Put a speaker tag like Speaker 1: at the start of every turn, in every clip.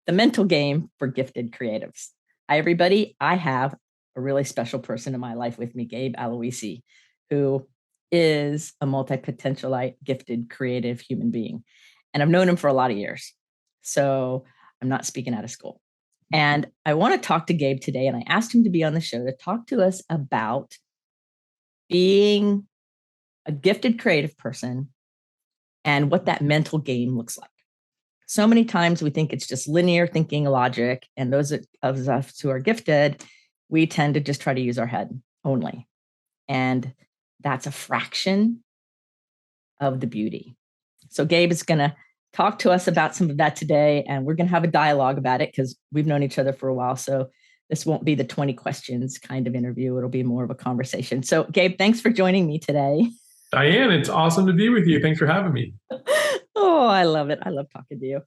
Speaker 1: the mental game for gifted creatives. Hi, everybody. I have a really special person in my life with me, Gabe Aluisy, who is a multipotentialite, gifted, creative human being. And I've known him for a lot of years. So I'm not speaking out of school. And I want to talk to Gabe today. And I asked him to be on the show to talk to us about being a gifted creative person and what that mental game looks like. So many times we think it's just linear thinking, logic, and those of us who are gifted, we tend to just try to use our head only. And that's a fraction of the beauty. So Gabe is going to talk to us about some of that today, and we're going to have a dialogue about it because we've known each other for a while. So this won't be the 20 questions kind of interview. It'll be more of a conversation. So Gabe, thanks for joining me today.
Speaker 2: Dianne, it's awesome to be with you. Thanks for having me.
Speaker 1: Oh, I love it. I love talking to you.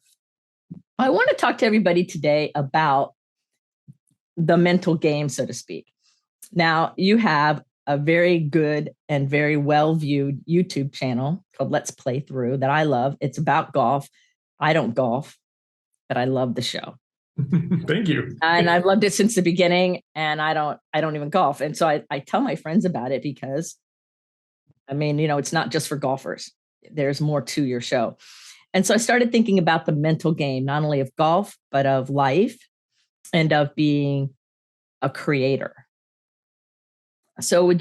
Speaker 1: I want to talk to everybody today about the mental game, so to speak. Now, you have a very good and very well-viewed YouTube channel called Let's Play Thru that I love. It's about golf. I don't golf, but I love the show.
Speaker 2: Thank you.
Speaker 1: And I've loved it since the beginning, and I don't even golf. And so I tell my friends about it because, I mean, it's not just for golfers. There's more to your show. And so I started thinking about the mental game, not only of golf, but of life and of being a creator. So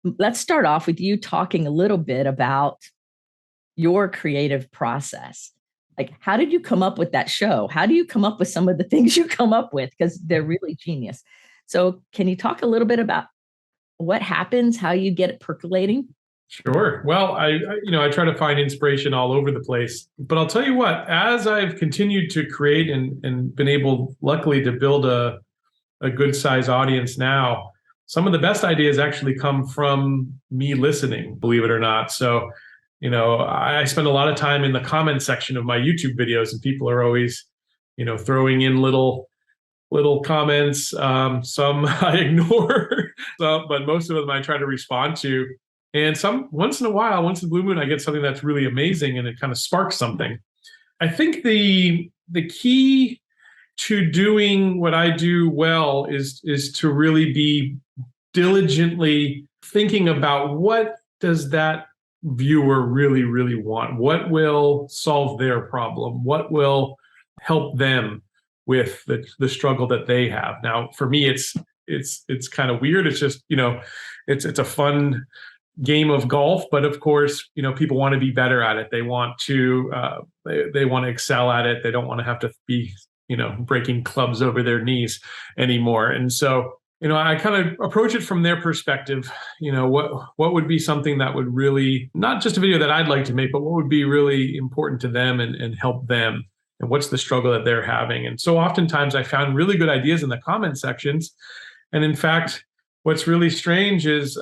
Speaker 1: let's start off with you talking a little bit about your creative process. Like, how did you come up with that show? How do you come up with some of the things you come up with? Because they're really genius. So can you talk a little bit about what happens, how you get it percolating?
Speaker 2: Sure. Well, I try to find inspiration all over the place, but I'll tell you what, as I've continued to create and been able, luckily, to build a good size audience now, some of the best ideas actually come from me listening, believe it or not. So, I spend a lot of time in the comment section of my YouTube videos, and people are always, throwing in little comments. Some I ignore, but most of them I try to respond to. And once in a while, once in the blue moon, I get something that's really amazing and it kind of sparks something. I think the key to doing what I do well is to really be diligently thinking about what does that viewer really, really want? What will solve their problem? What will help them with the struggle that they have? Now, for me, it's kind of weird. It's just, it's a fun game of golf, but of course, people want to be better at it. They want to they want to excel at it. They don't want to have to be, breaking clubs over their knees anymore. And so, I kind of approach it from their perspective. What would be something that would really, not just a video that I'd like to make, but what would be really important to them and help them, and what's the struggle that they're having. And so oftentimes I found really good ideas in the comment sections. And in fact, what's really strange is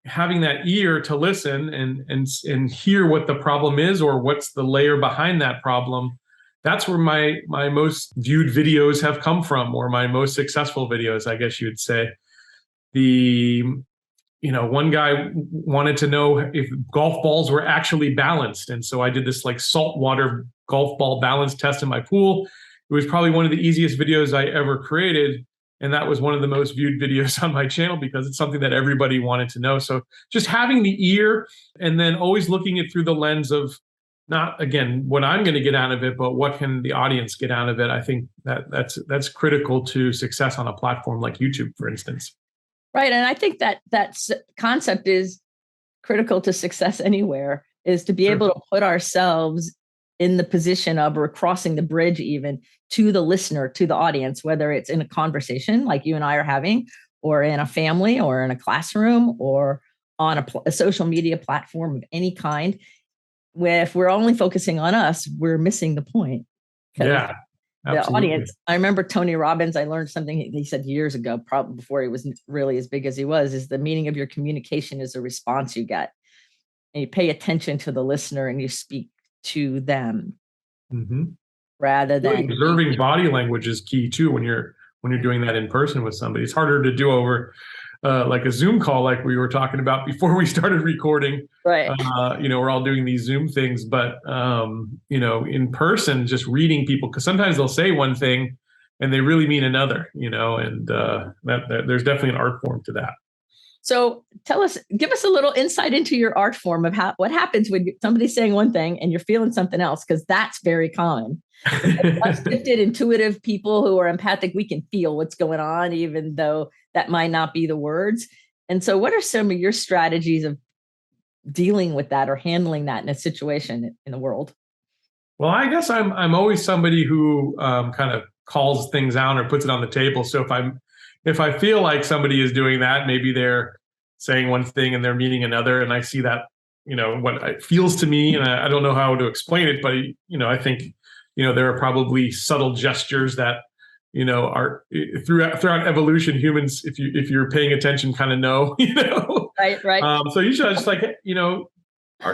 Speaker 2: having that ear to listen and hear what the problem is or what's the layer behind that problem. That's where my most viewed videos have come from, or my most successful videos, I guess you would say. One guy wanted to know if golf balls were actually balanced. And so I did this like saltwater golf ball balance test in my pool. It was probably one of the easiest videos I ever created. And that was one of the most viewed videos on my channel because it's something that everybody wanted to know. So just having the ear and then always looking it through the lens of not, again, what I'm going to get out of it, but what can the audience get out of it? I think that's critical to success on a platform like YouTube, for instance.
Speaker 1: Right. And I think that concept is critical to success anywhere, is to be able to put ourselves in the position of, or crossing the bridge even, to the listener, to the audience, whether it's in a conversation like you and I are having, or in a family, or in a classroom, or on a social media platform of any kind. If we're only focusing on us, we're missing the point.
Speaker 2: Yeah,
Speaker 1: the audience. I remember Tony Robbins, I learned something he said years ago, probably before he was really as big as he was, is the meaning of your communication is the response you get. And you pay attention to the listener and you speak to them.
Speaker 2: Mm-hmm.
Speaker 1: Rather than
Speaker 2: observing body language is key too when you're doing that in person with somebody. It's harder to do over like a Zoom call, like we were talking about before we started recording.
Speaker 1: Right.
Speaker 2: We're all doing these Zoom things, but in person, just reading people, because sometimes they'll say one thing and they really mean another. And that there's definitely an art form to that.
Speaker 1: So give us a little insight into your art form of what happens when somebody's saying one thing and you're feeling something else, because that's very common. Us gifted, intuitive people who are empathic, we can feel what's going on, even though that might not be the words. And so what are some of your strategies of dealing with that or handling that in a situation in the world?
Speaker 2: Well, I guess I'm always somebody who kind of calls things out or puts it on the table. So if I feel like somebody is doing that, maybe they're saying one thing and they're meaning another, and I see that, what it feels to me, and I don't know how to explain it, but I think there are probably subtle gestures that are throughout evolution. Humans, if you're paying attention, kind of know.
Speaker 1: Right.
Speaker 2: So usually I just like,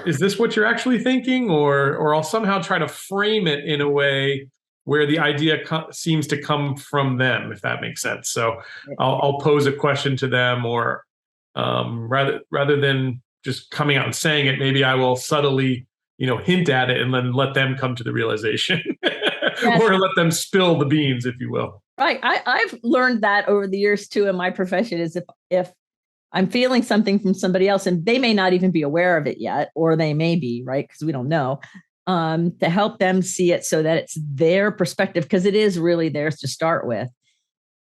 Speaker 2: is this what you're actually thinking, or I'll somehow try to frame it in a way where the idea seems to come from them, if that makes sense. So I'll pose a question to them, or rather than just coming out and saying it, maybe I will subtly, hint at it and then let them come to the realization, or let them spill the beans, if you will.
Speaker 1: Right. I've learned that over the years too in my profession, is if I'm feeling something from somebody else and they may not even be aware of it yet, or they may be, right, because we don't know, to help them see it so that it's their perspective, because it is really theirs to start with,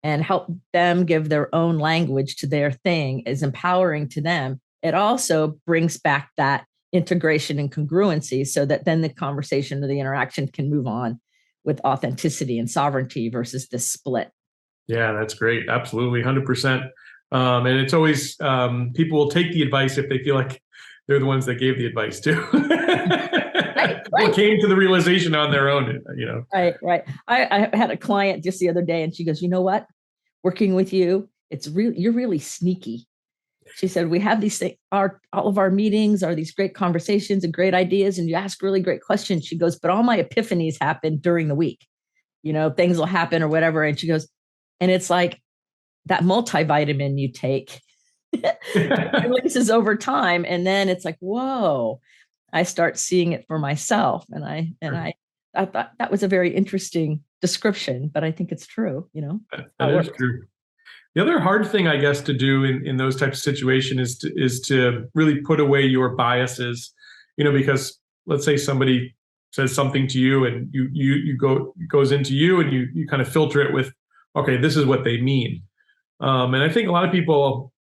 Speaker 1: and help them give their own language to their thing is empowering to them. It also brings back that integration and congruency so that then the conversation or the interaction can move on with authenticity and sovereignty versus this split.
Speaker 2: Yeah, that's great. Absolutely. 100%. And it's always, people will take the advice if they feel like they're the ones that gave the advice too. Right. Or came to the realization on their own,
Speaker 1: Right. I had a client just the other day and she goes, you know what? Working with you, you're really sneaky. She said, we have these things, all of our meetings are these great conversations and great ideas, and you ask really great questions. She goes, but all my epiphanies happen during the week. Things will happen or whatever. And she goes, and it's like that multivitamin you take releases over time. And then it's like, whoa, I start seeing it for myself. And I thought that was a very interesting description, but I think it's true,
Speaker 2: That is true. The other hard thing, I guess, to do in those types of situations is to really put away your biases, because let's say somebody says something to you and it goes into you and you kind of filter it with, okay, this is what they mean. And I think a lot of people,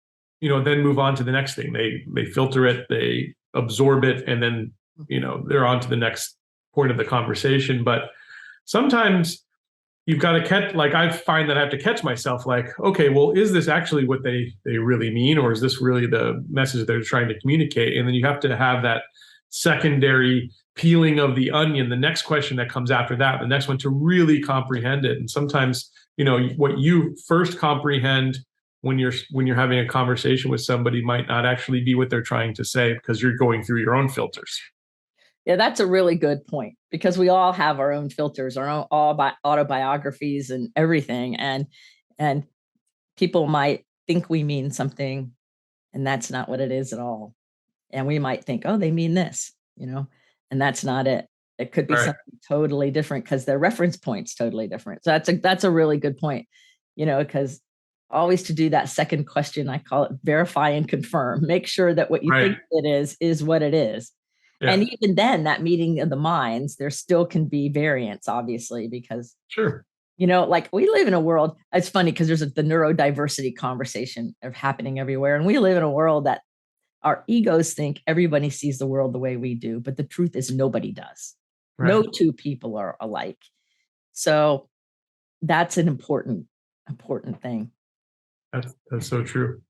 Speaker 2: then move on to the next thing. They filter it, they absorb it, and then, they're on to the next point of the conversation. But sometimes you've got to catch, like I find that I have to catch myself, like, okay, well, is this actually what they really mean? Or is this really the message they're trying to communicate? And then you have to have that secondary peeling of the onion, the next question that comes after that, the next one, to really comprehend it. And sometimes, what you first comprehend when you're having a conversation with somebody might not actually be what they're trying to say, because you're going through your own filters.
Speaker 1: Yeah, that's a really good point, because we all have our own filters, our own autobiographies and everything. And people might think we mean something, and that's not what it is at all. And we might think, oh, they mean this, and that's not it. It could be something totally different because their reference point's totally different. So that's a really good point, because always to do that second question, I call it verify and confirm. Make sure that what you think it is what it is. Yeah. And even then, that meeting of the minds, there still can be variance, obviously, because like we live in a world. It's funny because there's the neurodiversity conversation happening everywhere, and we live in a world that our egos think everybody sees the world the way we do, but the truth is nobody does. Right. No two people are alike. So that's an important thing.
Speaker 2: That's so true.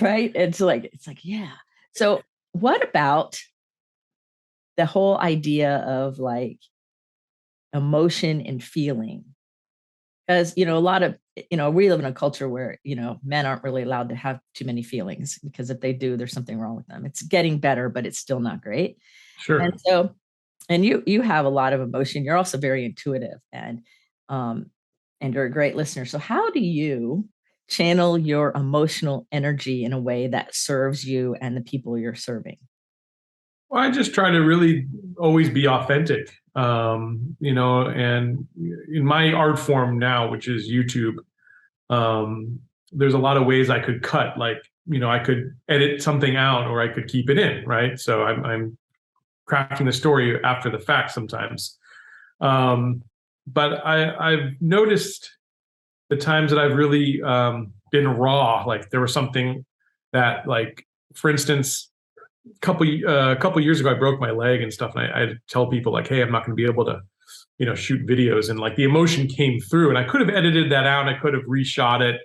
Speaker 1: Right? It's like, yeah. So what about the whole idea of like emotion and feeling? Because, a lot of, we live in a culture where, men aren't really allowed to have too many feelings, because if they do, there's something wrong with them. It's getting better, but it's still not great.
Speaker 2: Sure.
Speaker 1: And so, and you have a lot of emotion. You're also very intuitive, and you're a great listener. So how do you channel your emotional energy in a way that serves you and the people you're serving?
Speaker 2: Well, I just try to really always be authentic, and in my art form now, which is YouTube, there's a lot of ways I could cut, like, I could edit something out or I could keep it in, right? So I'm crafting the story after the fact sometimes. But I've noticed the times that I've really been raw, like there was something that, like, for instance, a couple years ago, I broke my leg and stuff, and I tell people, like, hey, I'm not going to be able to, shoot videos, and like the emotion came through, and I could have edited that out, I could have reshot it,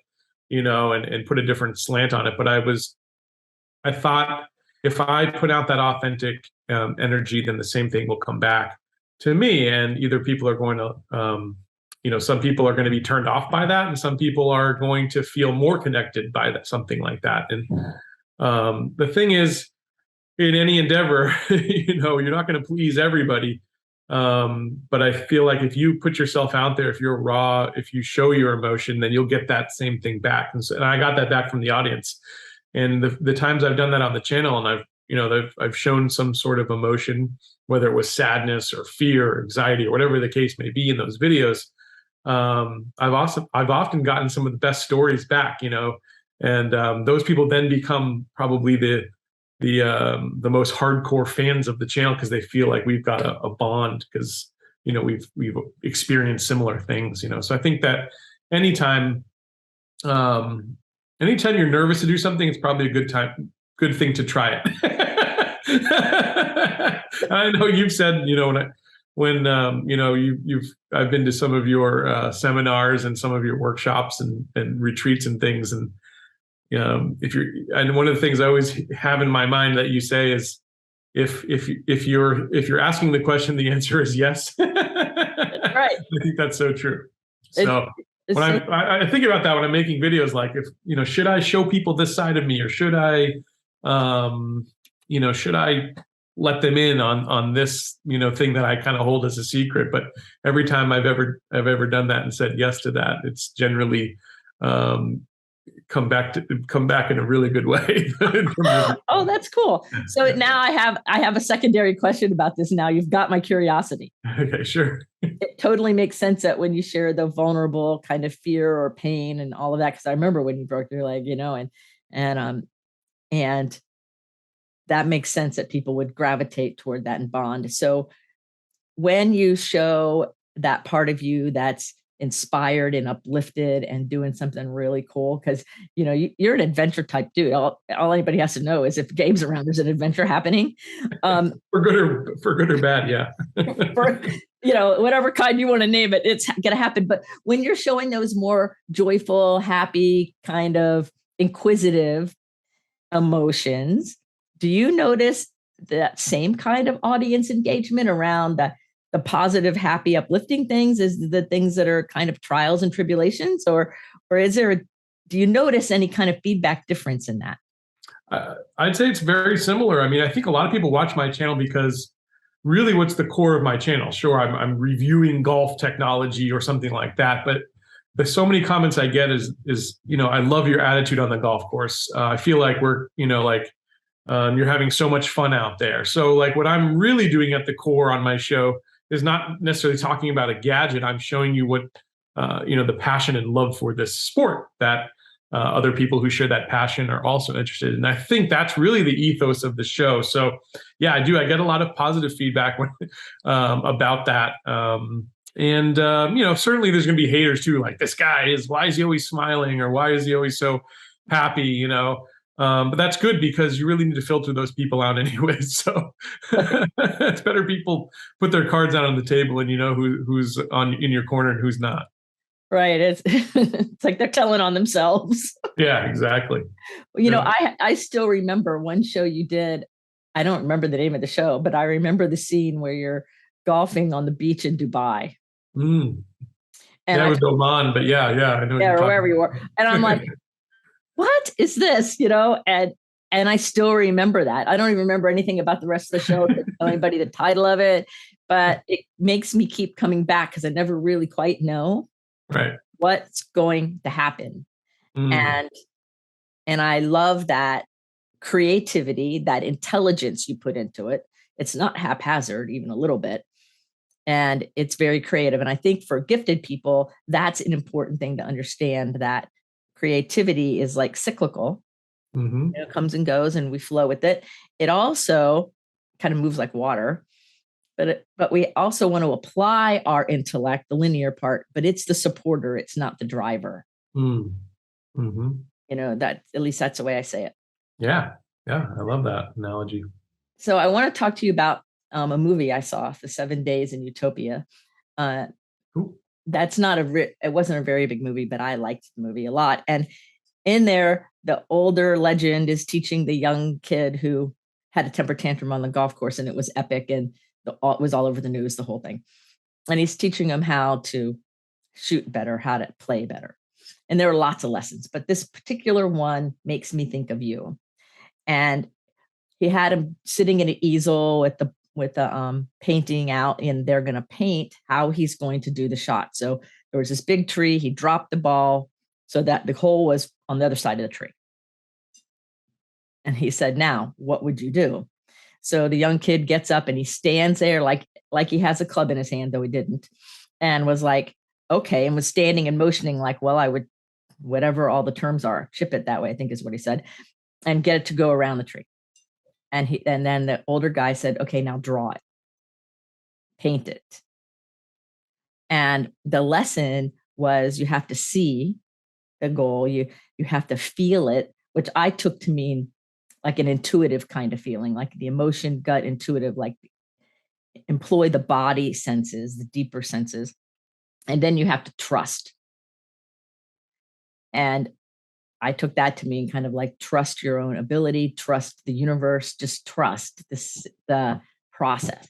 Speaker 2: and put a different slant on it, but I thought, if I put out that authentic energy, then the same thing will come back to me, and either people are going to, some people are going to be turned off by that, and some people are going to feel more connected by that, something like that. And the thing is, in any endeavor, you're not going to please everybody. But I feel like if you put yourself out there, if you're raw, if you show your emotion, then you'll get that same thing back. And I got that back from the audience. And the times I've done that on the channel, and I've shown some sort of emotion, whether it was sadness or fear or anxiety or whatever the case may be in those videos, I've often gotten some of the best stories back, and those people then become probably the most hardcore fans of the channel, because they feel like we've got a bond, because we've experienced similar things. So I think that anytime anytime you're nervous to do something, it's probably a good thing to try it. I know you've said, when I've been to some of your seminars and some of your workshops and retreats and things, and and one of the things I always have in my mind that you say is, if you're asking the question, the answer is yes.
Speaker 1: Right.
Speaker 2: I think that's so true. So when I think about that when I'm making videos, like, if should I show people this side of me, or should I should I let them in on this thing that I kind of hold as a secret? But every time I've ever done that and said yes to that, it's generally come back in a really good way.
Speaker 1: Oh, that's cool. So now I have a secondary question about this. Now you've got my curiosity.
Speaker 2: Okay, sure.
Speaker 1: It totally makes sense that when you share the vulnerable kind of fear or pain and all of that, because I remember when you broke your leg, and that makes sense that people would gravitate toward that and bond. So when you show that part of you that's inspired and uplifted and doing something really cool, because you're an adventure type dude. All anybody has to know is, if Gabe's around, there's an adventure happening.
Speaker 2: For good or bad, yeah.
Speaker 1: For whatever kind you want to name it, it's gonna happen. But when you're showing those more joyful, happy, kind of inquisitive emotions, do you notice that same kind of audience engagement around the positive, happy, uplifting things as the things that are kind of trials and tribulations, or do you notice any kind of feedback difference in that?
Speaker 2: I'd say it's very similar. I mean, I think a lot of people watch my channel because really, what's the core of my channel? Sure, I'm reviewing golf technology or something like that, but there's so many comments I get is I love your attitude on the golf course. I feel like we're you're having so much fun out there. So, like, what I'm really doing at the core on my show is not necessarily talking about a gadget. I'm showing you what, the passion and love for this sport that other people who share that passion are also interested in. And I think that's really the ethos of the show. So yeah, I do. I get a lot of positive feedback about that. Certainly there's going to be haters too. Like, this guy why is he always smiling? Or why is he always so happy? But that's good, because you really need to filter those people out anyway. So it's better people put their cards out on the table, and who's in your corner and who's not.
Speaker 1: Right. It's like they're telling on themselves.
Speaker 2: Yeah, exactly.
Speaker 1: I still remember one show you did. I don't remember the name of the show, but I remember the scene where you're golfing on the beach in Dubai.
Speaker 2: And it was Oman, but yeah, I know.
Speaker 1: Yeah, or wherever you were. And I'm like, what is this? And I still remember that. I don't even remember anything about the rest of the show, anybody the title of it, but it makes me keep coming back, because I never really quite know what's going to happen. And I love that creativity, that intelligence you put into it. It's not haphazard, even a little bit. And it's very creative. And I think for gifted people, that's an important thing to understand, that creativity is like cyclical. It comes and goes and we flow with it. It also kind of moves like water, but we also want to apply our intellect, the linear part, but it's the supporter. It's not the driver. That, at least that's the way I say it.
Speaker 2: Yeah. I love that analogy.
Speaker 1: So I want to talk to you about a movie I saw, The 7 Days in Utopia. That's not it wasn't a very big movie, but I liked the movie a lot. And in there, the older legend is teaching the young kid who had a temper tantrum on the golf course, and it was epic, and it was all over the news, the whole thing. And he's teaching him how to shoot better, how to play better. And there are lots of lessons, but this particular one makes me think of you. And he had him sitting at an easel with the painting out, and they're going to paint how he's going to do the shot. So there was this big tree. He dropped the ball so that the hole was on the other side of the tree. And he said, "Now, what would you do?" So the young kid gets up and he stands there like he has a club in his hand, though he didn't, and was like, "Okay," and was standing and motioning like, "Well, I would, whatever all the terms are, chip it that way," I think is what he said, and get it to go around the tree. And then the older guy said, "Okay, now draw it, paint it." And the lesson was you have to see the goal, you have to feel it, which I took to mean like an intuitive kind of feeling, like the emotion, gut, intuitive, like employ the body senses, the deeper senses. And then you have to trust. And I took that to mean kind of like trust your own ability, trust the universe, just trust the process.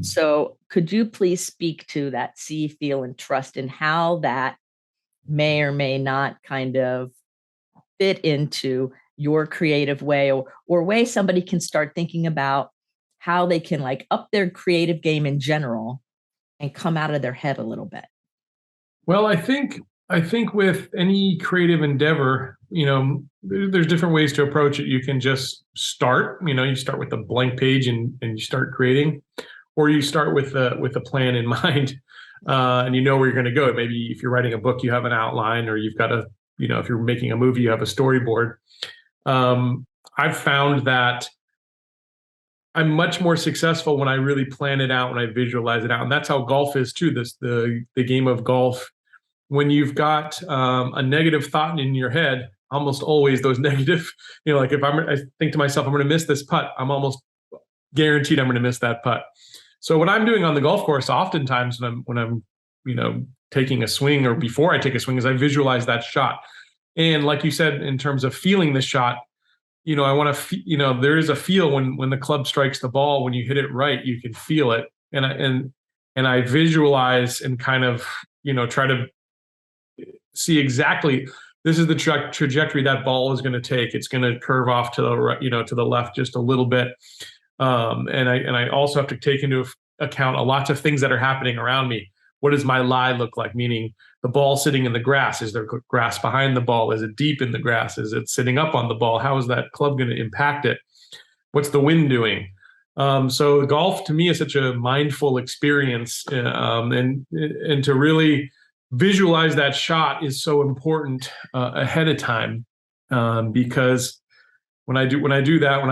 Speaker 1: So could you please speak to that see, feel, and trust, and how that may or may not kind of fit into your creative way, or way somebody can start thinking about how they can like up their creative game in general and come out of their head a little bit?
Speaker 2: Well, I think with any creative endeavor, there's different ways to approach it. You can just start, you start with a blank page and you start creating, or you start with a plan in mind, and you know where you're going to go. Maybe if you're writing a book, you have an outline, or you've got if you're making a movie, you have a storyboard. I've found that I'm much more successful when I really plan it out, when I visualize it out. And that's how golf is too. The game of golf, when you've got a negative thought in your head, almost always those negative, like if I think to myself, I'm going to miss this putt, I'm almost guaranteed I'm going to miss that putt. So what I'm doing on the golf course, oftentimes when I'm taking a swing, or before I take a swing, is I visualize that shot. And like you said, in terms of feeling the shot, I want to, there is a feel when the club strikes the ball, when you hit it right, you can feel it. And I visualize and kind of, try to see exactly, this is the trajectory that ball is going to take. It's going to curve off to the right, to the left just a little bit. And I also have to take into account lots of things that are happening around me. What does my lie look like? Meaning the ball sitting in the grass. Is there grass behind the ball? Is it deep in the grass? Is it sitting up on the ball? How is that club going to impact it? What's the wind doing? So golf to me is such a mindful experience, and to really visualize that shot is so important ahead of time, because when I do that,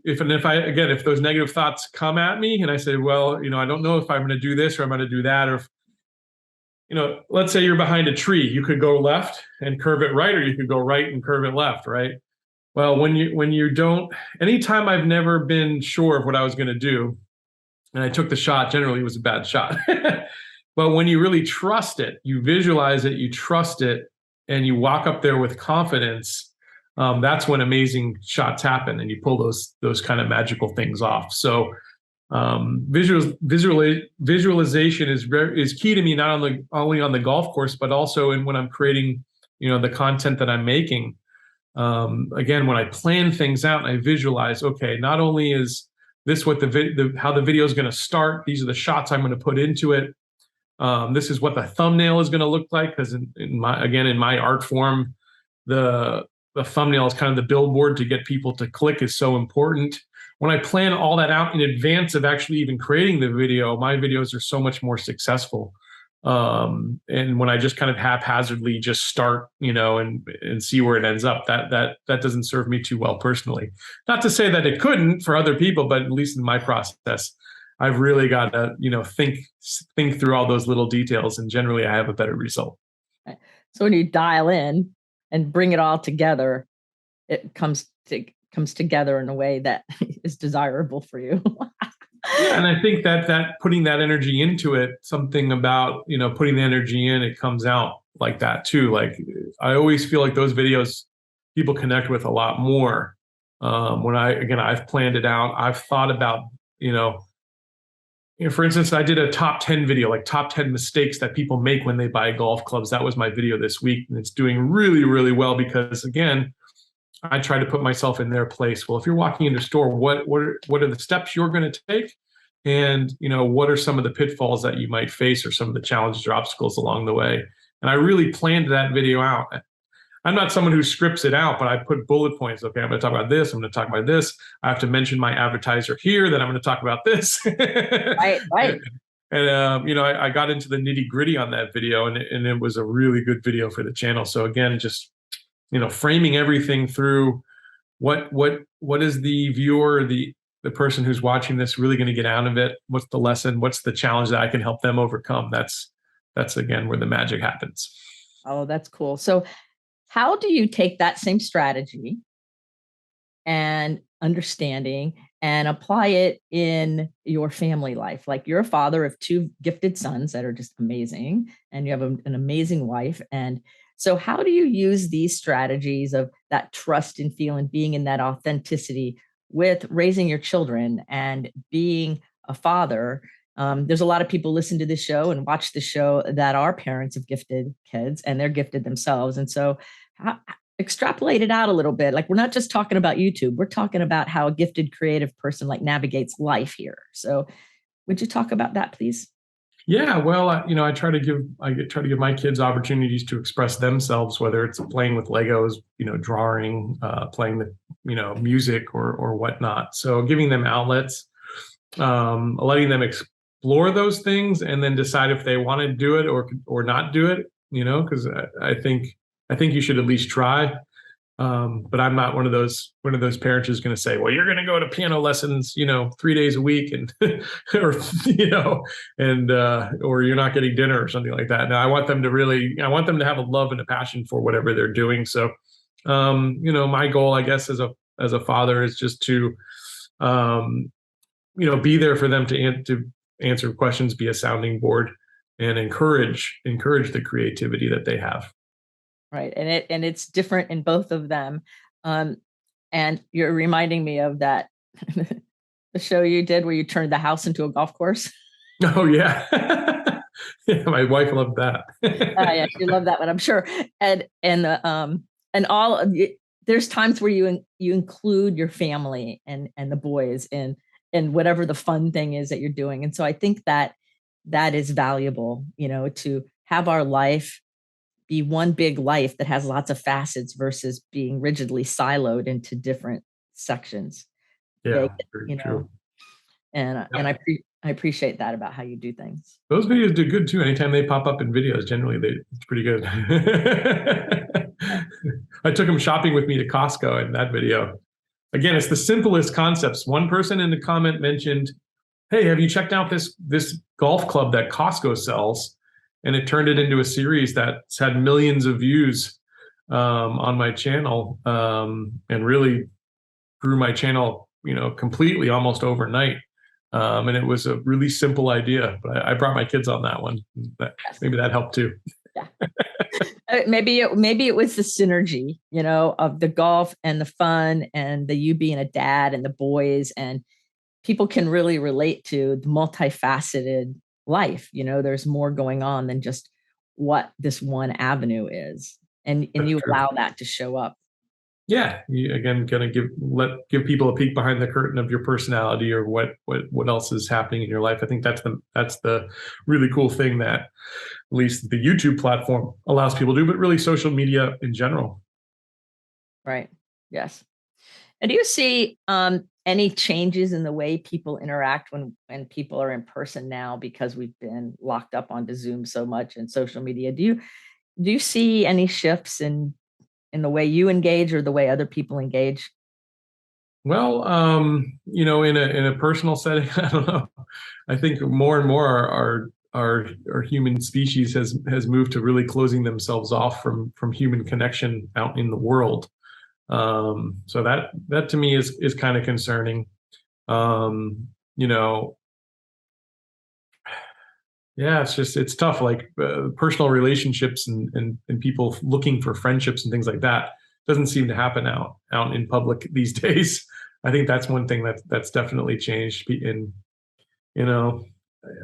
Speaker 2: if those negative thoughts come at me and I say, well, I don't know if I'm going to do this or I'm going to do that, or if, let's say you're behind a tree, you could go left and curve it right, or you could go right and curve it left, right? Well, when you don't, anytime I've never been sure of what I was going to do, and I took the shot, generally it was a bad shot. But when you really trust it, you visualize it, you trust it, and you walk up there with confidence, that's when amazing shots happen and you pull those kind of magical things off. So visualization is key to me, not only on the golf course, but also when I'm creating, the content that I'm making. Again, when I plan things out and I visualize, okay, not only is this what how the video is going to start, these are the shots I'm going to put into it. This is what the thumbnail is going to look like, because in my art form, the thumbnail is kind of the billboard to get people to click is so important. When I plan all that out in advance of actually even creating the video, my videos are so much more successful. And when I just kind of haphazardly just start, and see where it ends up, that doesn't serve me too well personally. Not to say that it couldn't for other people, but at least in my process, I've really got to, think through all those little details, and generally I have a better result.
Speaker 1: So when you dial in and bring it all together, it comes together in a way that is desirable for you.
Speaker 2: Yeah, and I think that putting that energy into it, something about, putting the energy in, it comes out like that too. Like, I always feel like those videos people connect with a lot more. When I've planned it out, I've thought about, for instance, I did a top 10 video, like top 10 mistakes that people make when they buy golf clubs. That was my video this week, and it's doing really, really well because, again, I try to put myself in their place. Well, if you're walking into a store, what are the steps you're going to take? And, what are some of the pitfalls that you might face, or some of the challenges or obstacles along the way? And I really planned that video out. I'm not someone who scripts it out, but I put bullet points. Okay, I'm going to talk about this. I'm going to talk about this. I have to mention my advertiser here, that I'm going to talk about this.
Speaker 1: Right.
Speaker 2: And, I got into the nitty gritty on that video, and it was a really good video for the channel. So again, just, framing everything through what is the viewer, the person who's watching this really going to get out of it? What's the lesson? What's the challenge that I can help them overcome? That's again where the magic happens.
Speaker 1: Oh, that's cool. So how do you take that same strategy and understanding and apply it in your family life? Like, you're a father of 2 gifted sons that are just amazing, and you have an amazing wife. And so how do you use these strategies of that trust and feel and being in that authenticity with raising your children and being a father? There's a lot of people listen to this show and watch the show that are parents of gifted kids, and they're gifted themselves. And so extrapolate it out a little bit. Like, we're not just talking about YouTube. We're talking about how a gifted creative person navigates life here. So would you talk about that, please?
Speaker 2: Yeah, well, I try to give my kids opportunities to express themselves, whether it's playing with Legos, drawing, playing the, music or whatnot. So giving them outlets, letting them explore those things, and then decide if they want to do it or not do it. Because I think you should at least try. But I'm not one of those parents who's going to say, well, you're going to go to piano lessons, 3 days a week, and or or you're not getting dinner or something like that. Now, I want them to have a love and a passion for whatever they're doing. So, my goal, I guess, as a father, is just to, be there for them to answer questions, be a sounding board, and encourage the creativity that they have.
Speaker 1: Right. And it's different in both of them. And you're reminding me of that the show you did where you turned the house into a golf course.
Speaker 2: Oh yeah. Yeah, my wife loved that.
Speaker 1: Yeah, she loved that one, I'm sure. And there's times where you include your family and the boys in whatever the fun thing is that you're doing. And so I think that is valuable, to have our life be one big life that has lots of facets versus being rigidly siloed into different sections.
Speaker 2: Yeah, very true.
Speaker 1: And I appreciate that about how you do things.
Speaker 2: Those videos do good too. Anytime they pop up in videos, generally it's pretty good. I took them shopping with me to Costco in that video. Again, it's the simplest concepts. One person in the comment mentioned, hey, have you checked out this golf club that Costco sells? And it turned it into a series that's had millions of views on my channel, and really grew my channel, completely almost overnight. And it was a really simple idea, but I brought my kids on that one. Maybe that helped too.
Speaker 1: Yeah. Maybe it was the synergy, of the golf and the fun and the you being a dad and the boys, and people can really relate to the multifaceted life. There's more going on than just what this one avenue is, and you allow that to show up.
Speaker 2: yeah, you, again, gonna give people a peek behind the curtain of your personality or what else is happening in your life. I think that's the really cool thing that at least the YouTube platform allows people to do, but really social media in general.
Speaker 1: Right. Yes. And do you see any changes in the way people interact when people are in person now because we've been locked up onto Zoom so much and social media? Do you see any shifts in the way you engage or the way other people engage?
Speaker 2: Well, in a personal setting, I don't know. I think more and more our human species has moved to really closing themselves off from human connection out in the world. So that to me is kind of concerning. Um, you know, yeah, it's tough. Like personal relationships and people looking for friendships and things like that doesn't seem to happen out in public these days. I think that's one thing that's definitely changed. In you know,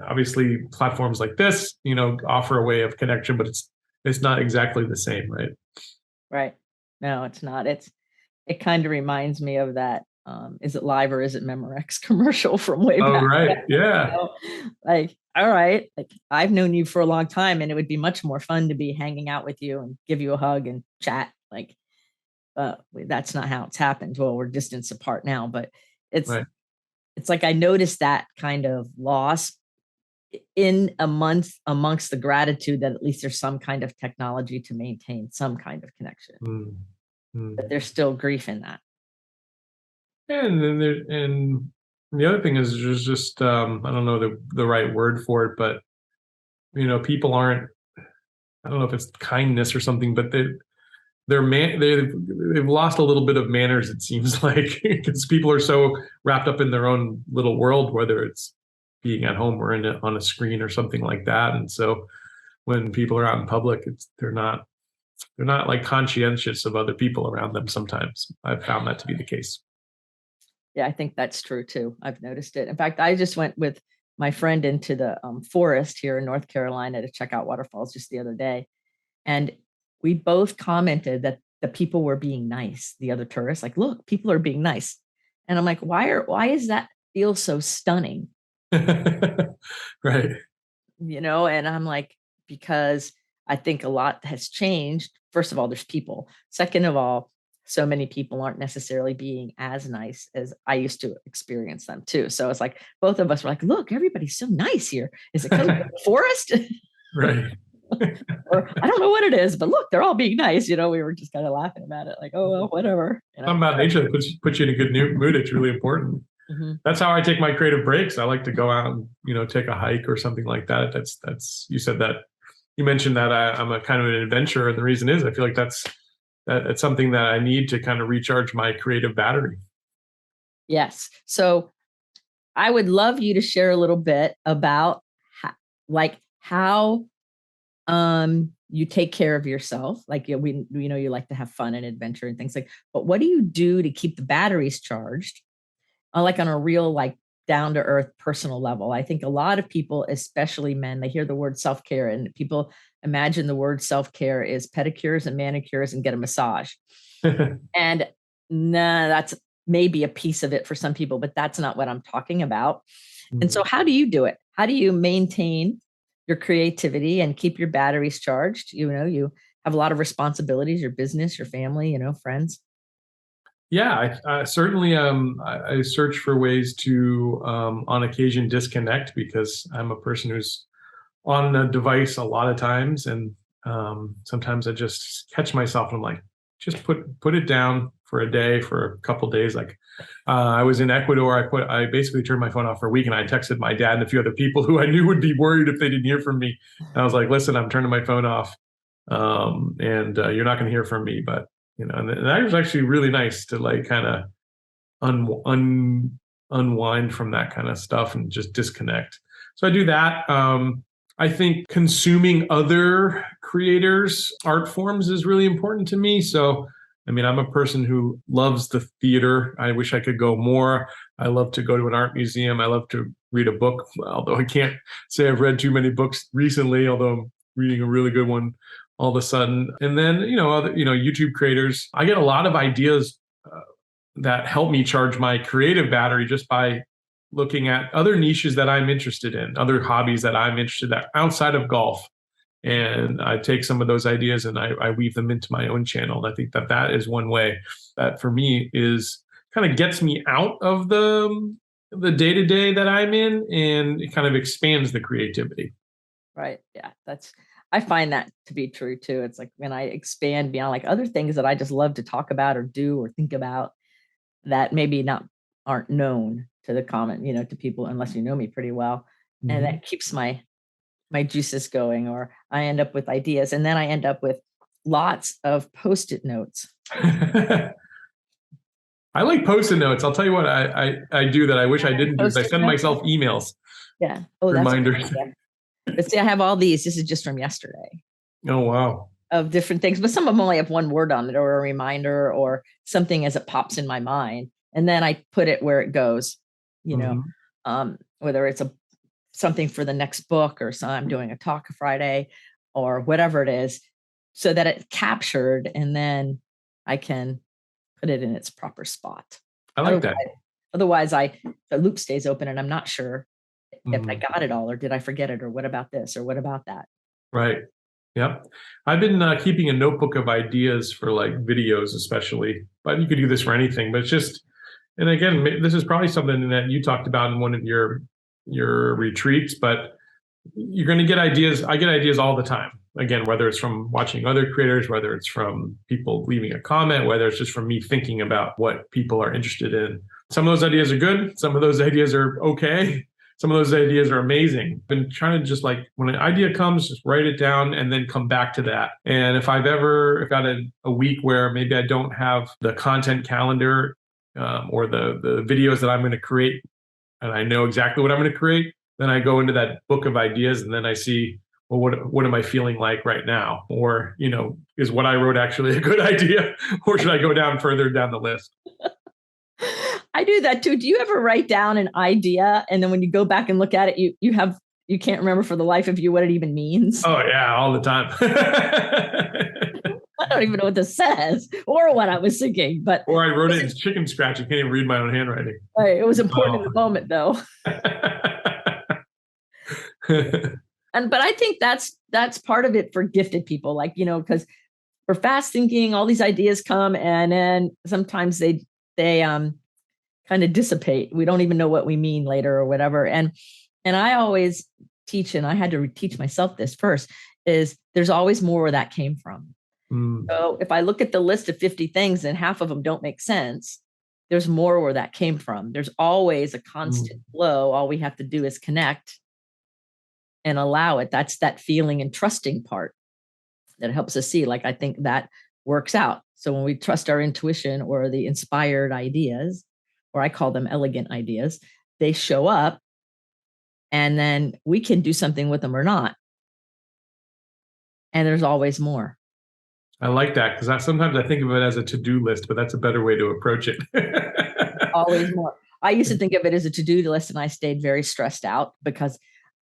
Speaker 2: obviously platforms like this, offer a way of connection, but it's not exactly the same, right?
Speaker 1: Right. No, it's not. It kind of reminds me of that is it live or is it Memorex commercial from way
Speaker 2: Oh,
Speaker 1: back when,
Speaker 2: right,
Speaker 1: you
Speaker 2: yeah,
Speaker 1: know? Like, all right, like I've known you for a long time and it would be much more fun to be hanging out with you and give you a hug and chat. Like, that's not how it's happened. Well, we're distance apart now, but it's
Speaker 2: right.
Speaker 1: it's like I noticed that kind of loss in a month amongst the gratitude that at least there's some kind of technology to maintain some kind of connection.
Speaker 2: Mm,
Speaker 1: But
Speaker 2: mm.
Speaker 1: there's still grief in that.
Speaker 2: And then and the other thing is there's just I don't know the right word for it, but people aren't, I don't know if it's kindness or something, but they've lost a little bit of manners, it seems like, because people are so wrapped up in their own little world, whether it's being at home or on a screen or something like that. And so when people are out in public, they're not like conscientious of other people around them. Sometimes I've found that to be the case.
Speaker 1: Yeah, I think that's true too. I've noticed it. In fact, I just went with my friend into the forest here in North Carolina to check out waterfalls just the other day. And we both commented that the people were being nice, the other tourists, like, look, people are being nice. And I'm like, why is that feel so stunning?
Speaker 2: Right.
Speaker 1: And I'm like, because I think a lot has changed. First of all, there's people. Second of all, so many people aren't necessarily being as nice as I used to experience them too. So it's like both of us were like, look, everybody's so nice here. Is it because of the forest?
Speaker 2: Right.
Speaker 1: Or I don't know what it is, but look, they're all being nice. We were just kind of laughing about it, like, oh well, whatever.
Speaker 2: Something about nature that puts you in a good mood. It's really important.
Speaker 1: Mhm.
Speaker 2: That's how I take my creative breaks. I like to go out and take a hike or something like that. That's you said that you mentioned that I'm a kind of an adventurer, and the reason is I feel like that's something that I need to kind of recharge my creative battery.
Speaker 1: Yes. So I would love you to share a little bit about how you take care of yourself. Like, we know you like to have fun and adventure and things like, but what do you do to keep the batteries charged? Like on a real, like, down to earth personal level. I think a lot of people, especially men, they hear the word self-care and people imagine the word self-care is pedicures and manicures and get a massage. And nah, that's maybe a piece of it for some people, but that's not what I'm talking about. And so how do you do it? How do you maintain your creativity and keep your batteries charged? You have a lot of responsibilities, your business, your family, friends.
Speaker 2: Yeah, I certainly I search for ways to on occasion disconnect because I'm a person who's on a device a lot of times, and sometimes I just catch myself and I'm like, just put it down for a day, for a couple days. Like I was in Ecuador, I basically turned my phone off for a week, and I texted my dad and a few other people who I knew would be worried if they didn't hear from me. And I was like, listen, I'm turning my phone off, and you're not going to hear from me, but and that was actually really nice to like kind of unwind from that kind of stuff and just disconnect. So I do that. I think consuming other creators' art forms is really important to me. So, I mean, I'm a person who loves the theater. I wish I could go more. I love to go to an art museum. I love to read a book, although I can't say I've read too many books recently, although I'm reading a really good one all of a sudden. And then, other, YouTube creators, I get a lot of ideas that help me charge my creative battery just by looking at other niches that I'm interested in, other hobbies that I'm interested in outside of golf. And I take some of those ideas and I weave them into my own channel. And I think that is one way that for me is kind of gets me out of the day-to-day that I'm in, and it kind of expands the creativity.
Speaker 1: Right. Yeah. I find that to be true too. It's like when I expand beyond like other things that I just love to talk about or do or think about that maybe aren't known to the to people unless you know me pretty well. And that keeps my juices going, or I end up with ideas, and then I end up with lots of Post-it notes.
Speaker 2: I like Post-it notes. I'll tell you what I do that I wish I didn't do is I send myself emails.
Speaker 1: Yeah. Oh,
Speaker 2: reminders.
Speaker 1: But see, I have all these. This is just from yesterday.
Speaker 2: Oh, wow.
Speaker 1: Of different things, but some of them only have one word on it, or a reminder, or something as it pops in my mind, and then I put it where it goes. Whether it's something for the next book, or I'm doing a talk Friday, or whatever it is, so that it's captured, and then I can put it in its proper spot.
Speaker 2: I like that.
Speaker 1: Otherwise, the loop stays open, and I'm not sure if I got it all, or did I forget it, or what about this, or what about that?
Speaker 2: Right. Yep. I've been keeping a notebook of ideas for like videos, especially, but you could do this for anything. But it's just, and again, this is probably something that you talked about in one of your retreats, but you're going to get ideas. I get ideas all the time. Again, whether it's from watching other creators, whether it's from people leaving a comment, whether it's just from me thinking about what people are interested in. Some of those ideas are good. Some of those ideas are okay. Some of those ideas are amazing. I've been trying to just like, when an idea comes, just write it down and then come back to that. And if I've got a week where maybe I don't have the content calendar or the videos that I'm going to create, and I know exactly what I'm going to create, then I go into that book of ideas and then I see, well, what am I feeling like right now? Or, is what I wrote actually a good idea? Or should I go further down the list?
Speaker 1: I do that too. Do you ever write down an idea, and then when you go back and look at it, you can't remember for the life of you what it even means?
Speaker 2: Oh yeah, all the time.
Speaker 1: I don't even know what this says or what I was thinking,
Speaker 2: or I wrote it in chicken scratch. I can't even read my own handwriting.
Speaker 1: Right. It was important in the moment, though. But I think that's part of it for gifted people, like, because for fast thinking, all these ideas come, and then sometimes they kind of dissipate. We don't even know what we mean later or whatever. And I always teach, and I had to teach myself this first, is there's always more where that came from. So if I look at the list of 50 things and half of them don't make sense, there's more where that came from. There's always a constant flow. All we have to do is connect and allow it. That's that feeling and trusting part that helps us see. Like, I think that works out. So when we trust our intuition or the inspired ideas, or I call them elegant ideas, they show up, and then we can do something with them or not. And there's always more.
Speaker 2: I like that, because sometimes I think of it as a to-do list, but that's a better way to approach it.
Speaker 1: Always more. I used to think of it as a to-do list, and I stayed very stressed out because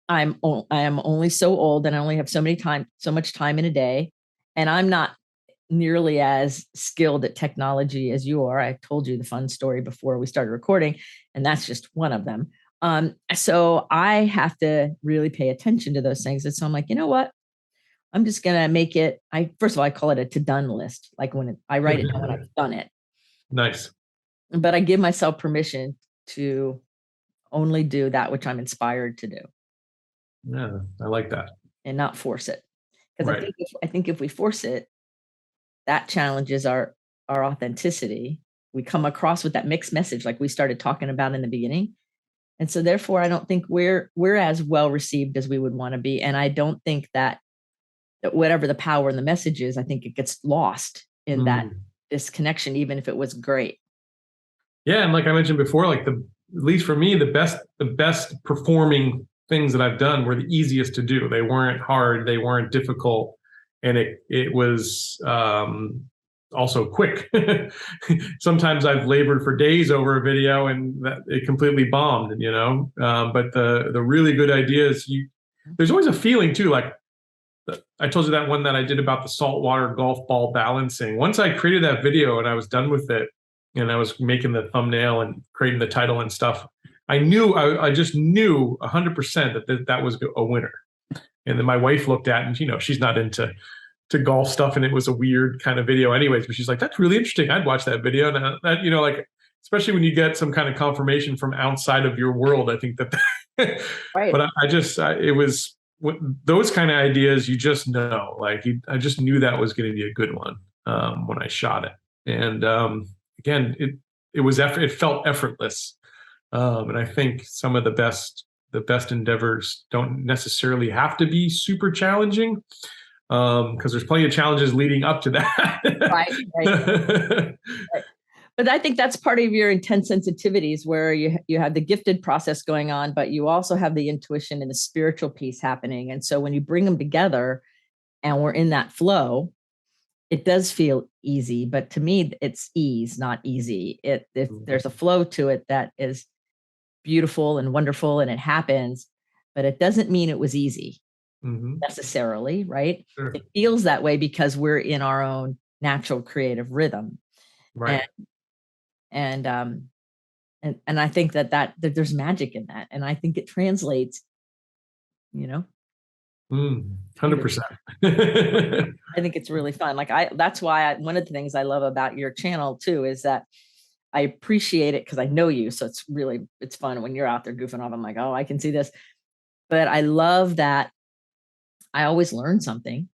Speaker 1: I am only so old, and I only have so much time in a day, and I'm not nearly as skilled at technology as you are. I told you the fun story before we started recording, and that's just one of them. So I have to really pay attention to those things. And so I'm like, you know what? I'm just going to make it. First of all, I call it a to-done list. Like I write it down when I've done it.
Speaker 2: Nice. But
Speaker 1: I give myself permission to only do that which I'm inspired to do.
Speaker 2: Yeah, I like that.
Speaker 1: And not force it. Because I think if we force it, that challenges our authenticity. We come across with that mixed message, like we started talking about in the beginning. And so therefore, I don't think we're as well received as we would want to be. And I don't think that whatever the power in the message is, I think it gets lost in that disconnection, even if it was great.
Speaker 2: Yeah. And like I mentioned before, like at least for me, the best performing things that I've done were the easiest to do. They weren't hard. They weren't difficult. And it was also quick. Sometimes I've labored for days over a video and it completely bombed, but the really good ideas, there's always a feeling too, like I told you that one that I did about the saltwater golf ball balancing. Once I created that video and I was done with it, and I was making the thumbnail and creating the title and stuff, I just knew 100% that was a winner. And then my wife looked at it, and she's not into golf stuff, and it was a weird kind of video anyways, but she's like, that's really interesting, I'd watch that video. And that, like, especially when you get some kind of confirmation from outside of your world, I think that
Speaker 1: Right.
Speaker 2: But it was those kind of ideas, you just know, like, I just knew that was going to be a good one when I shot it. And again, it felt effortless. And I think some of the best endeavors don't necessarily have to be super challenging, because there's plenty of challenges leading up to that.
Speaker 1: Right. Right. But I think that's part of your intense sensitivities, where you have the gifted process going on, but you also have the intuition and the spiritual piece happening. And so when you bring them together and we're in that flow, it does feel easy. But to me, it's ease, not easy. There's a flow to it that is beautiful and wonderful, and it happens, but it doesn't mean it was easy necessarily, right?
Speaker 2: Sure.
Speaker 1: It feels that way because we're in our own natural creative rhythm.
Speaker 2: Right.
Speaker 1: And I think that there's magic in that. And I think it translates,
Speaker 2: 100%.
Speaker 1: I think it's really fun. That's why one of the things I love about your channel too, is that I appreciate it because I know you. So it's fun when you're out there goofing off. I'm like, oh, I can see this. But I love that I always learn something.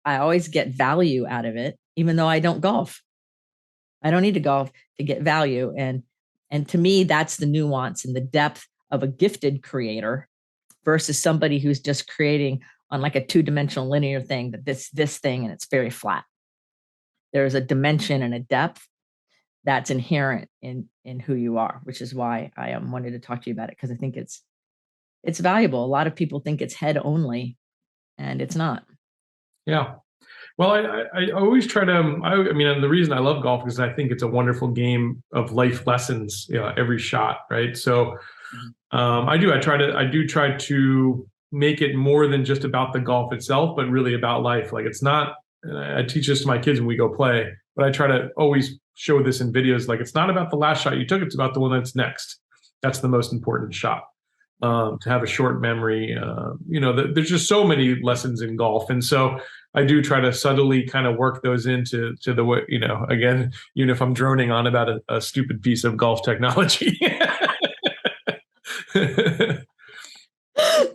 Speaker 1: I always get value out of it, even though I don't golf. I don't need to golf to get value. And to me, that's the nuance and the depth of a gifted creator versus somebody who's just creating on like a two-dimensional linear thing, that this thing, and it's very flat. There's a dimension and a depth that's inherent in who you are, which is why I wanted to talk to you about it, because I think it's valuable. A lot of people think it's head only, and it's not.
Speaker 2: Yeah. Well, I always try to, I mean, the reason I love golf is I think it's a wonderful game of life lessons, every shot, right? So I do try to make it more than just about the golf itself, but really about life. Like, it's not, I teach this to my kids when we go play, but I try to always show this in videos. Like, it's not about the last shot you took, it's about the one that's next. That's the most important shot. To have a short memory, there's just so many lessons in golf. And so I do try to subtly kind of work those into the way, again, even if I'm droning on about a stupid piece of golf technology.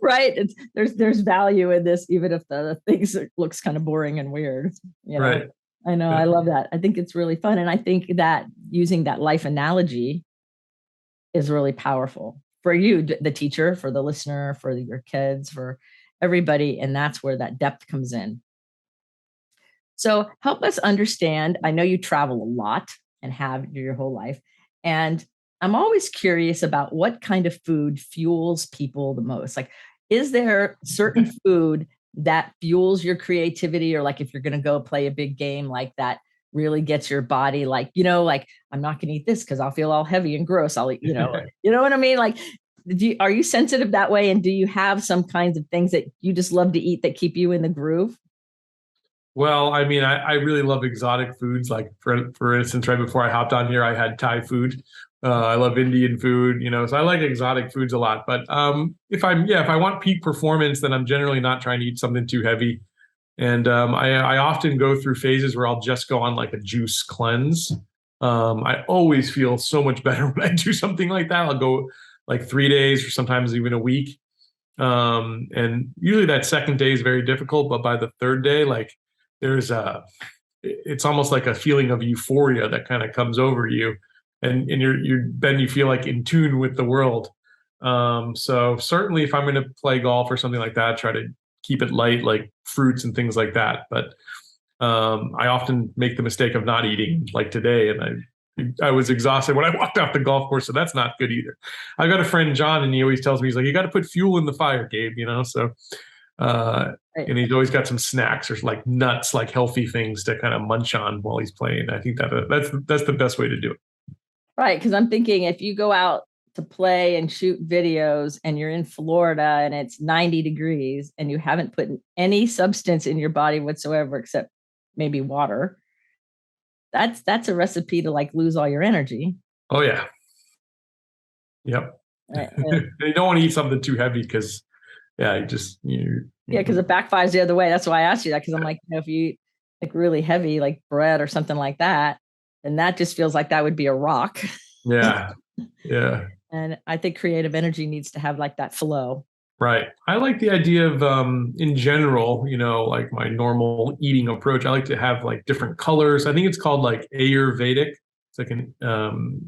Speaker 1: Right. There's value in this, even if the things looks kind of boring and weird.
Speaker 2: Right.
Speaker 1: I know. I love that. I think it's really fun. And I think that using that life analogy is really powerful for you, the teacher, for the listener, for your kids, for everybody. And that's where that depth comes in. So help us understand. I know you travel a lot and have your whole life. And I'm always curious about what kind of food fuels people the most. Like, is there certain food that fuels your creativity? Or like, if you're going to go play a big game like that, really gets your body like, like, I'm not going to eat this because I'll feel all heavy and gross. I'll eat, you know what I mean? Like, are you sensitive that way? And do you have some kinds of things that you just love to eat that keep you in the groove?
Speaker 2: Well, I mean, I really love exotic foods. Like, for instance, right before I hopped on here, I had Thai food. I love Indian food, so I like exotic foods a lot. But if I want peak performance, then I'm generally not trying to eat something too heavy. And I often go through phases where I'll just go on like a juice cleanse. I always feel so much better when I do something like that. I'll go like 3 days or sometimes even a week. And usually that second day is very difficult, but by the third day, like, it's almost like a feeling of euphoria that kind of comes over you, and then you feel like in tune with the world. So certainly if I'm going to play golf or something like that, I try to keep it light, like fruits and things like that. But I often make the mistake of not eating, like today, and I was exhausted when I walked off the golf course, so that's not good either. I got a friend, John, and he always tells me, he's like, you got to put fuel in the fire, Gabe, so and he's always got some snacks or like nuts, like healthy things to kind of munch on while he's playing. I think that's the best way to do it.
Speaker 1: Right. Because I'm thinking, if you go out to play and shoot videos and you're in Florida and it's 90 degrees and you haven't put any substance in your body whatsoever except maybe water, that's a recipe to like lose all your energy.
Speaker 2: Oh yeah. Yep. You don't want to eat something too heavy because because
Speaker 1: it backfires the other way. That's why I asked you that, because I'm like, if you eat like really heavy, like bread or something like that, then that just feels like that would be a rock.
Speaker 2: Yeah. Yeah.
Speaker 1: And I think creative energy needs to have like that flow.
Speaker 2: Right. I like the idea of, in general, like my normal eating approach, I like to have like different colors. I think it's called like Ayurvedic. It's like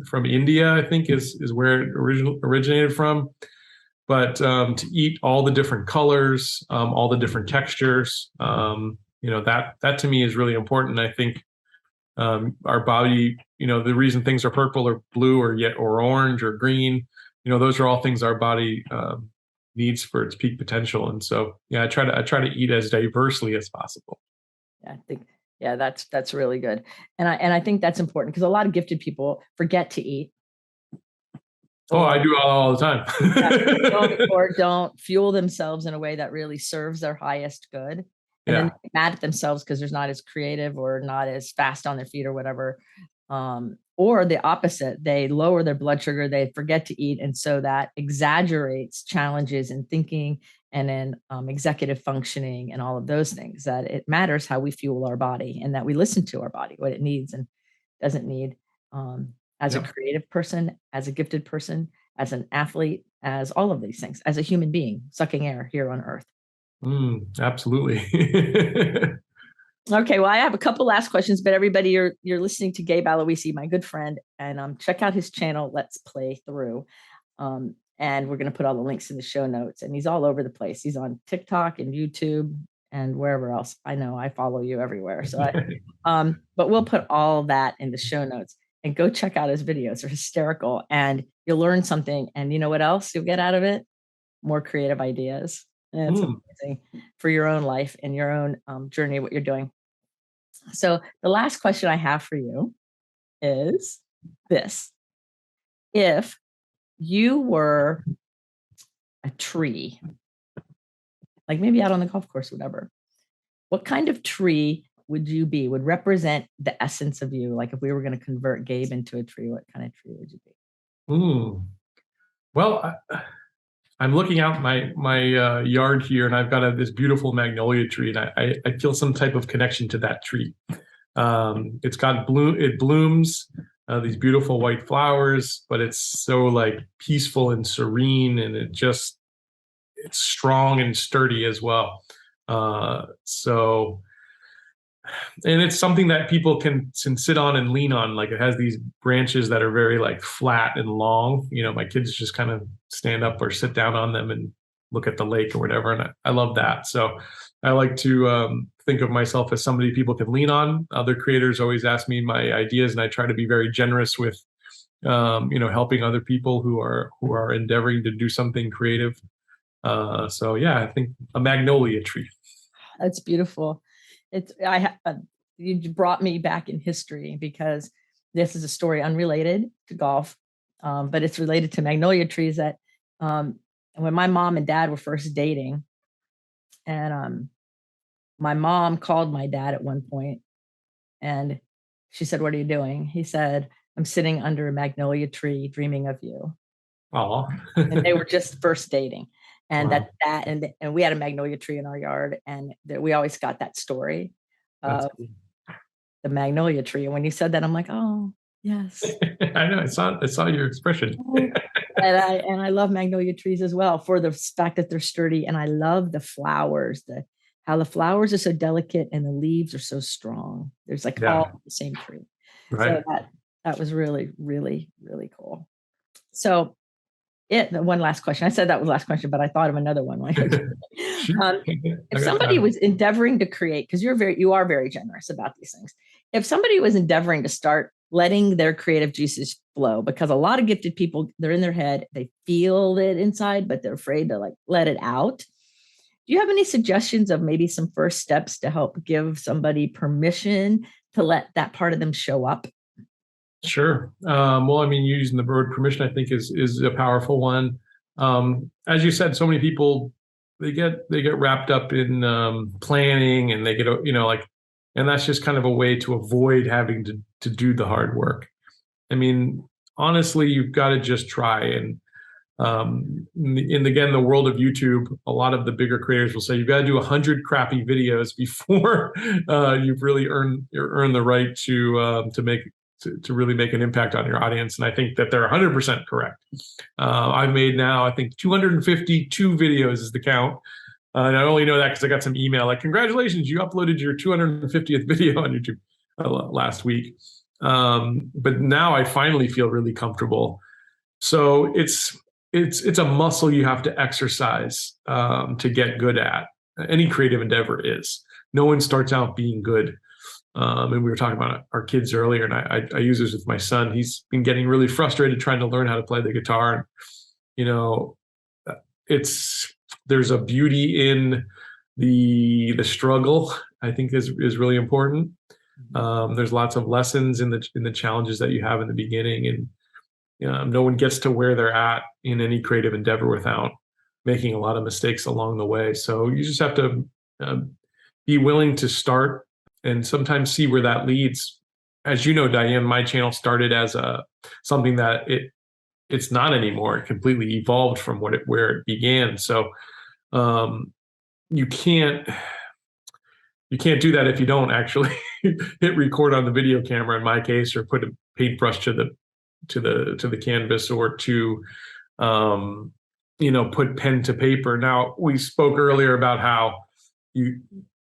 Speaker 2: from India, I think is where it originated from. But to eat all the different colors, all the different textures, that to me is really important. I think our body, the reason things are purple or blue or orange or green, those are all things our body needs for its peak potential. And so, I try to eat as diversely as possible.
Speaker 1: Yeah, I think, that's really good. And I think that's important because a lot of gifted people forget to eat.
Speaker 2: Oh, I do all the time.
Speaker 1: or don't fuel themselves in a way that really serves their highest good. And then they're mad at themselves because they're not as creative or not as fast on their feet or whatever. Or the opposite, they lower their blood sugar, they forget to eat. And so that exaggerates challenges in thinking and in executive functioning and all of those things, that it matters how we fuel our body and that we listen to our body, what it needs and doesn't need. As a creative person, as a gifted person, as an athlete, as all of these things, as a human being, sucking air here on Earth.
Speaker 2: Absolutely.
Speaker 1: Okay, well, I have a couple last questions, but everybody, you're listening to Gabe Aluisy, my good friend, and check out his channel, Let's Play Thru. And we're going to put all the links in the show notes. And he's all over the place. He's on TikTok and YouTube and wherever else. I know I follow you everywhere. So, but we'll put all that in the show notes. And go check out his videos. They're hysterical and you'll learn something. And you know what else you'll get out of it? More creative ideas. And it's amazing for your own life and your own journey, what you're doing. So the last question I have for you is this. If you were a tree, like maybe out on the golf course, whatever, what kind of tree would represent the essence of you? Like if we were going to convert Gabe into a tree, what kind of tree would you be?
Speaker 2: Well, I'm looking out my yard here, and I've got this beautiful magnolia tree, and I feel some type of connection to that tree. It's got it blooms these beautiful white flowers, but it's so like peaceful and serene, and it's strong and sturdy as well. And it's something that people can sit on and lean on. Like it has these branches that are very like flat and long. My kids just kind of stand up or sit down on them and look at the lake or whatever. And I love that. So I like to think of myself as somebody people can lean on. Other creators always ask me my ideas, and I try to be very generous with, helping other people who are endeavoring to do something creative. I think a magnolia tree.
Speaker 1: That's beautiful. You brought me back in history because this is a story unrelated to golf, but it's related to magnolia trees. That when my mom and dad were first dating, and my mom called my dad at one point, and she said, "What are you doing?" He said, "I'm sitting under a magnolia tree, dreaming of you."
Speaker 2: Oh,
Speaker 1: and they were just first dating. And wow. And we had a magnolia tree in our yard, and we always got that story of the magnolia tree. And when you said that, I'm like, oh yes,
Speaker 2: I know. I saw your expression.
Speaker 1: and I love magnolia trees as well for the fact that they're sturdy, and I love the flowers. How the flowers are so delicate and the leaves are so strong. There's like all the same tree. Right. So that was really, really, really cool. So. One last question. I said that was the last question, but I thought of another one. If somebody was endeavoring to create, because you are very generous about these things. If somebody was endeavoring to start letting their creative juices flow, because a lot of gifted people, they're in their head, they feel it inside, but they're afraid to like let it out. Do you have any suggestions of maybe some first steps to help give somebody permission to let that part of them show up?
Speaker 2: Sure. Well, I mean, using the word permission, I think is a powerful one. As you said, so many people they get wrapped up in planning, and they get like, and that's just kind of a way to avoid having to do the hard work. I mean, honestly, you've got to just try. And again, the world of YouTube, a lot of the bigger creators will say you've got to do 100 crappy videos before you've really earned the right to make to really make an impact on your audience. And I think that they're 100% correct. I've made now, I think, 252 videos is the count. And I only know that because I got some email like, congratulations, you uploaded your 250th video on YouTube last week. But now I finally feel really comfortable. So it's a muscle you have to exercise to get good at. Any creative endeavor is. No one starts out being good. And we were talking about our kids earlier, and I use this with my son. He's been getting really frustrated trying to learn how to play the guitar. And, there's a beauty in the struggle. I think is really important. There's lots of lessons in the challenges that you have in the beginning, and no one gets to where they're at in any creative endeavor without making a lot of mistakes along the way. So you just have to be willing to start and sometimes see where that leads. As you know, Dianne, my channel started as something that it's not anymore. It completely evolved from where it began. So you can't do that if you don't actually hit record on the video camera, in my case, or put a paintbrush to the canvas, or to put pen to paper. Now, we spoke earlier about how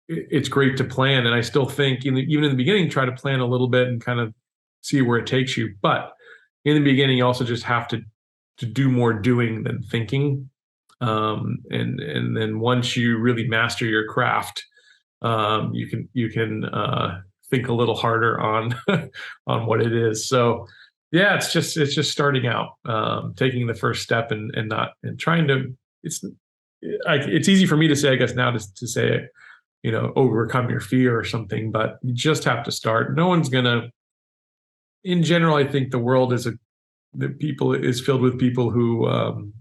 Speaker 2: it's great to plan, and I still think even in the beginning, try to plan a little bit and kind of see where it takes you. But in the beginning, you also just have to do more doing than thinking. And then once you really master your craft, you can think a little harder on on what it is. So yeah, it's just starting out, taking the first step, and trying to. It's easy for me to say, I guess, now to say it, overcome your fear or something, but you just have to start. No one's gonna. In general, I think the world is filled with people who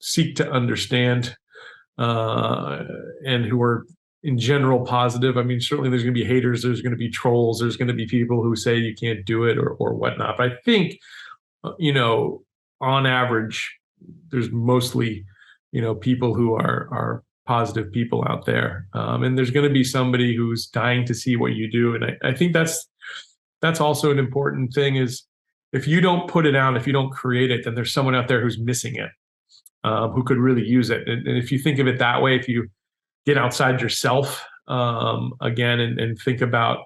Speaker 2: seek to understand, and who are in general positive. I mean, certainly there's going to be haters, there's going to be trolls, there's going to be people who say you can't do it or whatnot. But I think, on average, there's mostly, people who are positive people out there. And there's going to be somebody who's dying to see what you do. And I think that's also an important thing, is if you don't put it out, if you don't create it, then there's someone out there who's missing it, who could really use it. And if you think of it that way, if you get outside yourself, again, and think about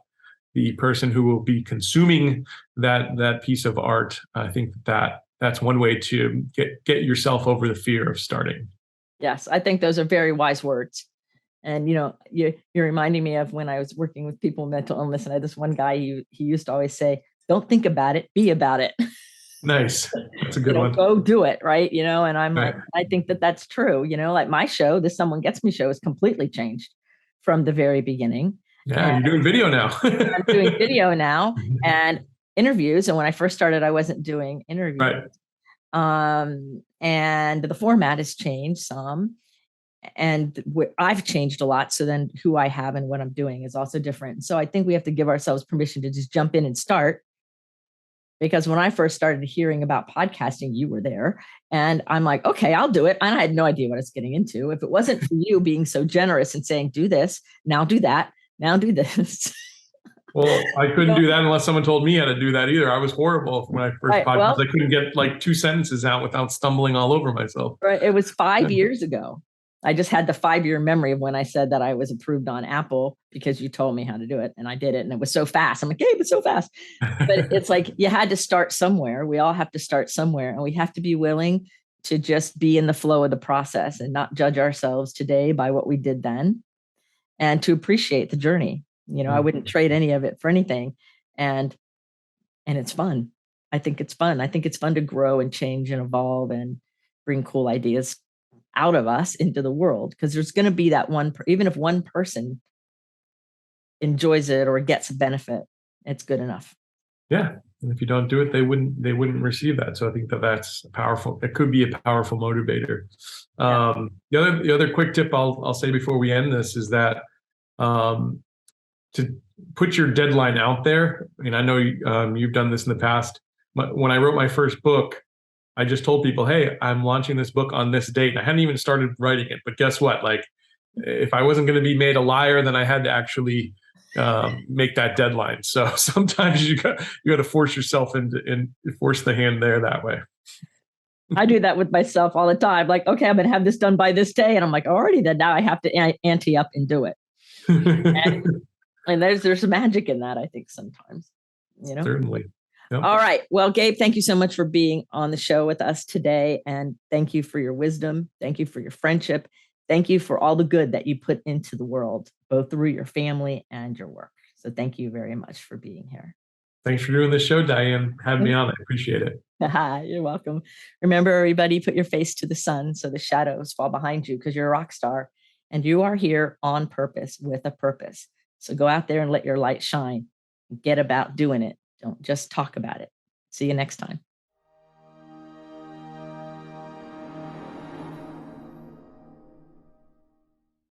Speaker 2: the person who will be consuming that piece of art, I think that's one way to get yourself over the fear of starting.
Speaker 1: Yes, I think those are very wise words. And you're reminding me of when I was working with people with mental illness, and I had this one guy, he used to always say, "Don't think about it, be about it."
Speaker 2: Nice. That's a good one.
Speaker 1: Go do it, right? And I'm
Speaker 2: right.
Speaker 1: like, I think that's true. Like my show, the Someone Gets Me show, is completely changed from the very beginning.
Speaker 2: Yeah, you're doing video now.
Speaker 1: I'm doing video now and interviews. And when I first started, I wasn't doing interviews.
Speaker 2: Right.
Speaker 1: And the format has changed some. And I've changed a lot. So then who I have and what I'm doing is also different. So I think we have to give ourselves permission to just jump in and start. Because when I first started hearing about podcasting, you were there, and I'm like, okay, I'll do it. And I had no idea what I was getting into. If it wasn't for you being so generous and saying, do this, now do that, now do this.
Speaker 2: Well, I couldn't do that unless someone told me how to do that either. I was horrible when I first podcast. Well, I couldn't get like 2 sentences out without stumbling all over myself.
Speaker 1: Right. It was 5 years ago. I just had the 5-year memory of when I said that I was approved on Apple because you told me how to do it, and I did it, and it was so fast. I'm like, hey, it's so fast. But it's like you had to start somewhere. We all have to start somewhere, and we have to be willing to just be in the flow of the process and not judge ourselves today by what we did then, and to appreciate the journey. I wouldn't trade any of it for anything. And it's fun. I think it's fun. I think it's fun to grow and change and evolve and bring cool ideas out of us into the world, because there's going to be that one, even if one person enjoys it or gets a benefit, it's good enough.
Speaker 2: Yeah. And if you don't do it, they wouldn't receive that. So I think that's powerful. It could be a powerful motivator. The other quick tip I'll say before we end this is that um, to put your deadline out there. And I know you've done this in the past. But when I wrote my first book, I just told people, "Hey, I'm launching this book on this date." And I hadn't even started writing it, but guess what? Like, if I wasn't going to be made a liar, then I had to actually make that deadline. So sometimes you got to force yourself and force the hand there that way.
Speaker 1: I do that with myself all the time. Like, okay, I'm going to have this done by this day. And I'm like, already then now I have to ante up and do it. and there's some magic in that, I think, sometimes,
Speaker 2: Certainly.
Speaker 1: Yep. All right. Well, Gabe, thank you so much for being on the show with us today. And thank you for your wisdom. Thank you for your friendship. Thank you for all the good that you put into the world, both through your family and your work. So thank you very much for being here.
Speaker 2: Thanks for doing this show, Dianne. Having me on. I appreciate it.
Speaker 1: You're welcome. Remember, everybody, put your face to the sun so the shadows fall behind you, because you're a rock star and you are here on purpose with a purpose. So go out there and let your light shine. Get about doing it. Don't just talk about it. See you next time.